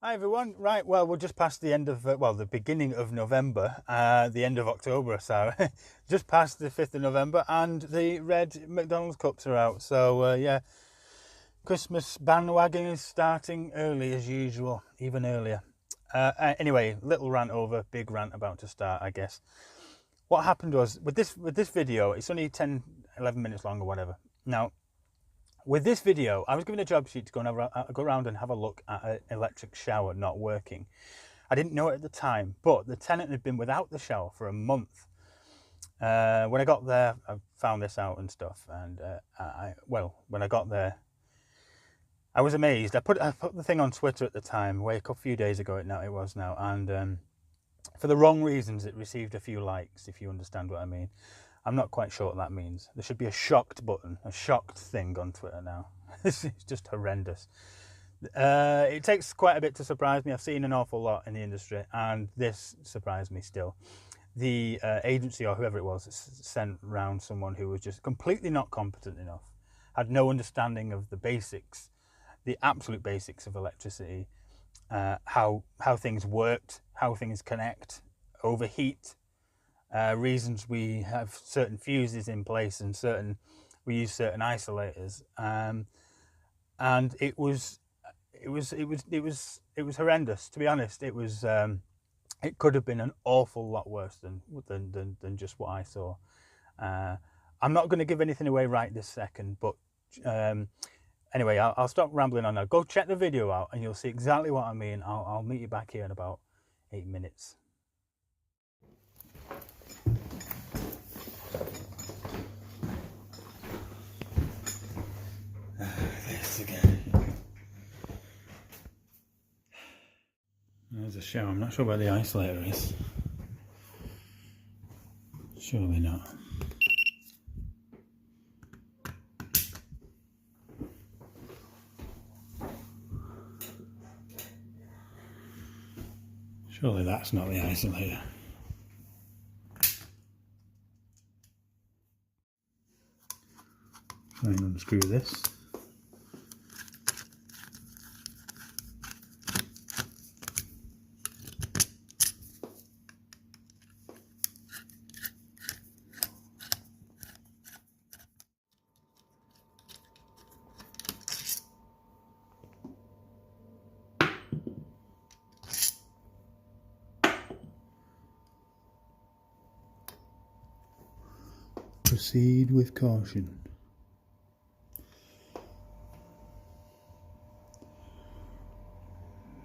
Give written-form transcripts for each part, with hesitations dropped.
Hi everyone. Right, well, we're just past the end of, the beginning of November, the end of October, so just past the 5th of November, and the red McDonald's cups are out. So, yeah, Christmas bandwagon is starting early as usual, even earlier. Anyway, little rant over, big rant about to start, I guess. What happened was, with this video, it's only 10, 11 minutes long or whatever. Now, with this video, I was given a job sheet to go around and have a look at an electric shower not working. I didn't know it at the time, but the tenant had been without the shower for a month. When I got there, I found this out and stuff. And when I got there, I was amazed. I put the thing on Twitter at the time, a few days ago. It was now, and for the wrong reasons, it received a few likes. If you understand what I mean. I'm not quite sure what that means. There should be a shocked button, a shocked thing on Twitter now. It's just horrendous. It takes quite a bit to surprise me. I've seen an awful lot in the industry, and this surprised me still. The agency or whoever it was sent round someone who was just completely not competent enough, had no understanding of the basics, the absolute basics of electricity, how things worked, how things connect, overheat, reasons we have certain fuses in place and we use certain isolators, and it was horrendous, to be honest. It could have been an awful lot worse than just what I saw. I'm not going to give anything away right this second, but anyway, I'll stop rambling on now. Go check the video out and you'll see exactly what I mean. I'll meet you back here in about 8 minutes. This again. There's a shower. I'm not sure where the isolator is. Surely not. Surely that's not the isolator. Try and unscrew this. Proceed with caution.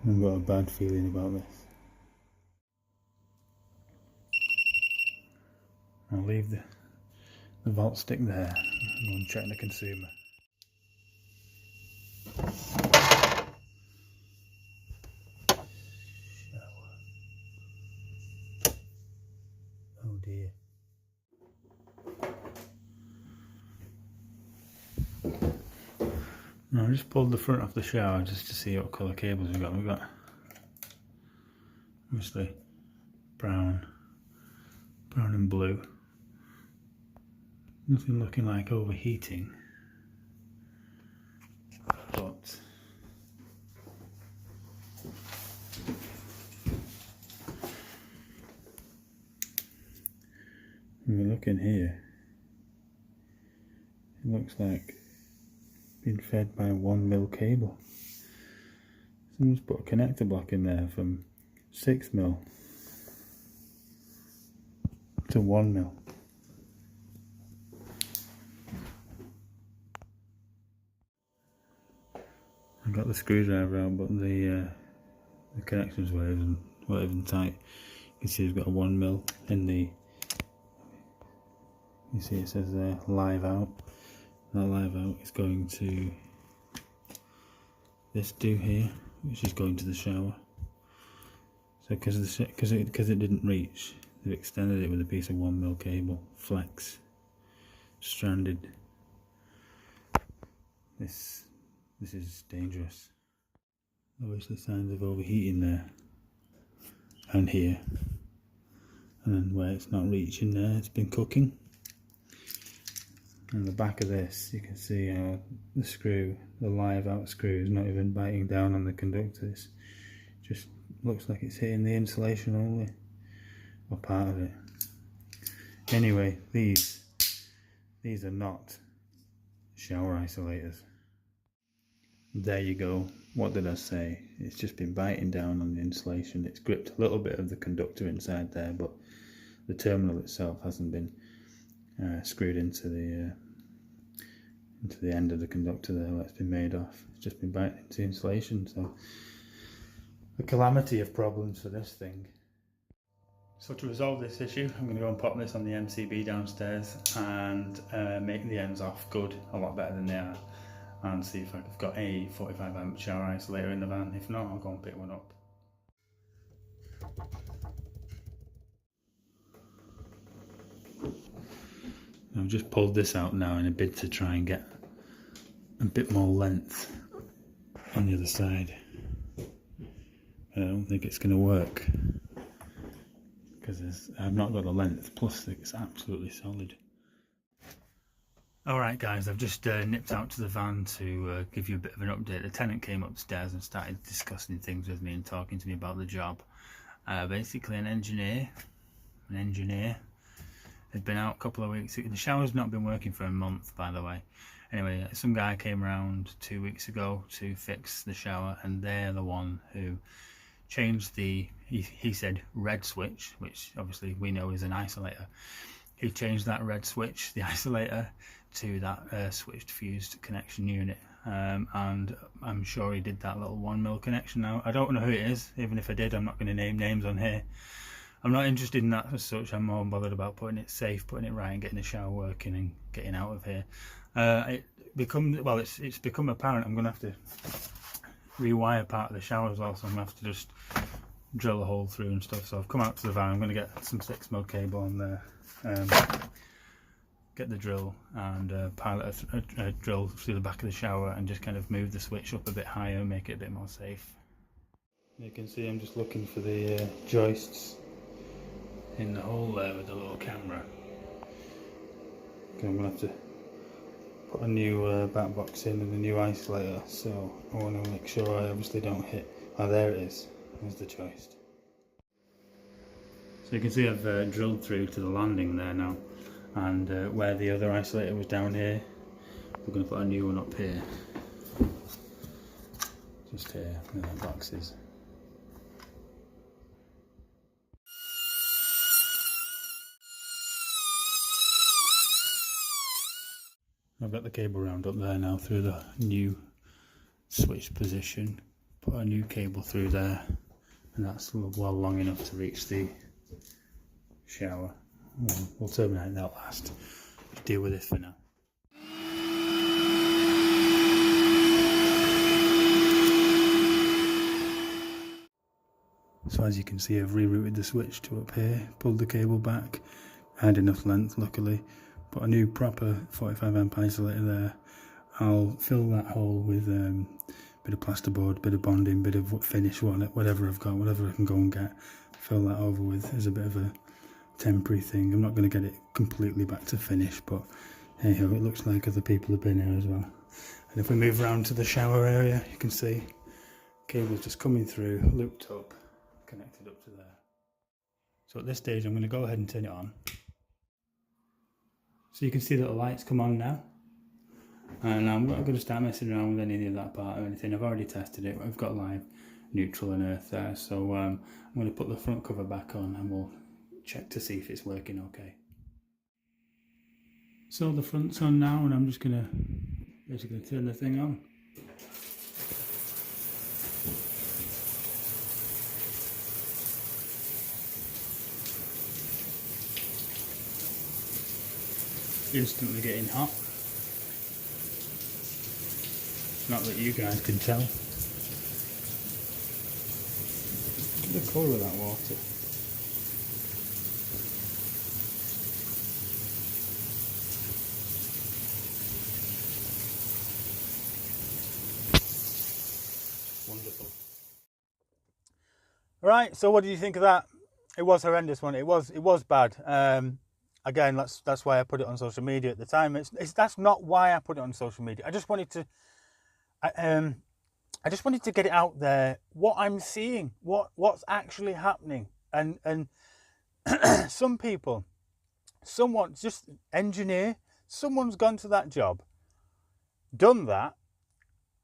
I've got a bad feeling about this. I'll leave the vault stick there and go and check the consumer. Oh dear. I just pulled the front off the shower just to see what colour cables we've got. We've got obviously brown and blue. Nothing looking like overheating, but when we look in here, it looks like being fed by a 1mm cable. Someone's put a connector block in there from 6mm to 1mm. I got the screwdriver out, but the connections weren't even tight. You can see it's got a 1mm in the. You see it says there live out. That live out is going to this do here, which is going to the shower. So because it didn't reach, they've extended it with a piece of 1mm cable, flex, stranded. This is dangerous. Obviously signs of overheating there and here, and then where it's not reaching there, it's been cooking. On the back of this, you can see how the live out screw is not even biting down on the conductors. Just looks like it's hitting the insulation only, or part of it. Anyway, these are not shower isolators. There you go. What did I say? It's just been biting down on the insulation. It's gripped a little bit of the conductor inside there, but the terminal itself hasn't been screwed into the end of the conductor there. That's been made off. It's just been biting into insulation. So a calamity of problems for this thing. So to resolve this issue, I'm going to go and pop this on the MCB downstairs and make the ends off good, a lot better than they are, and see if I've got a 45 amp shower isolator in the van. If not, I'll go and pick one up. I've just pulled this out now in a bid to try and get a bit more length on the other side. I don't think it's going to work because I've not got a length, plus it's absolutely solid. Alright guys, I've just nipped out to the van to give you a bit of an update. The tenant came upstairs and started discussing things with me and talking to me about the job. Basically an engineer had been out a couple of weeks. The shower's not been working for a month, by the way. Anyway, some guy came around 2 weeks ago to fix the shower, and they're the one who changed the, he said, red switch, which obviously we know is an isolator. He changed that red switch, the isolator, to that switched fused connection unit, and I'm sure he did that little 1mm connection. Now I don't know who it is. Even if I did, I'm not going to name names on here. I'm not interested in that as such. I'm more bothered about putting it safe, putting it right, and getting the shower working and getting out of here. It's become apparent I'm going to have to rewire part of the shower as well, so I'm going to have to just drill a hole through and stuff. So I've come out to the van. I'm going to get some 6mm cable on there, get the drill and pilot a drill through the back of the shower and just kind of move the switch up a bit higher and make it a bit more safe. You can see I'm just looking for the joists in the hole there with the little camera. Okay, I'm going to have to put a new back box in and a new isolator, so I want to make sure I obviously don't hit. Oh, there it is. There's the joist. So you can see I've drilled through to the landing there now, and where the other isolator was down here, we're going to put a new one up here. Just here, where that box is. I've got the cable round up there now through the new switch position. Put a new cable through there, and that's well long enough to reach the shower. We'll terminate that last. Deal with this for now. So as you can see, I've rerouted the switch to up here, pulled the cable back, had enough length luckily. Put a new proper 45 amp isolator there. I'll fill that hole with a bit of plasterboard, bit of bonding, bit of finish, whatever I've got, whatever I can go and get. Fill that over with as a bit of a temporary thing. I'm not going to get it completely back to finish, but hey ho, it looks like other people have been here as well. And if we move around to the shower area, you can see cable's just coming through, looped up, connected up to there. So at this stage I'm going to go ahead and turn it on. So you can see that the lights come on now, and I'm not going to start messing around with any of that part or anything. I've already tested it. I've got live neutral and earth there, so I'm going to put the front cover back on and we'll check to see if it's working okay. So the front's on now, and I'm just going to basically turn the thing on. Instantly getting hot. Not that you guys can tell. Look at the colour of that water. Wonderful. Right, so what did you think of that? It was horrendous, wasn't it? It was bad. Again, that's why I put it on social media at the time. That's not why I put it on social media. I just wanted to. I just wanted to get it out there, what I'm seeing, what's actually happening. And some people, someone, just engineer, someone's gone to that job, done that,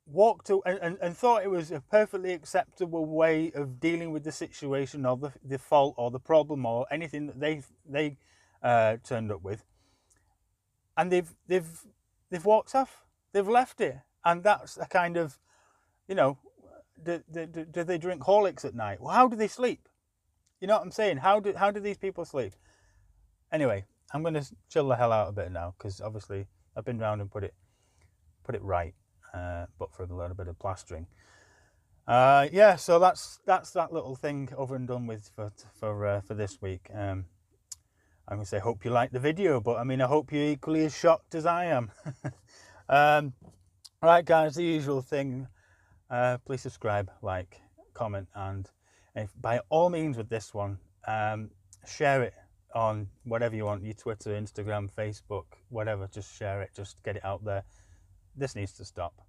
walked to, and thought it was a perfectly acceptable way of dealing with the situation or the fault or the problem or anything that they turned up with, and they've walked off, they've left it. And that's a kind of, you know, do they drink Horlicks at night? Well, how do they sleep? You know what I'm saying? How do these people sleep? Anyway, I'm going to chill the hell out a bit now, because obviously I've been round and put it right, but for a little bit of plastering. Yeah, so that's that little thing over and done with for this week. I'm going to say, hope you liked the video, but I mean, I hope you're equally as shocked as I am. Right, guys, the usual thing. Please subscribe, like, comment, and if, by all means with this one, share it on whatever you want, your Twitter, Instagram, Facebook, whatever. Just share it, just get it out there. This needs to stop.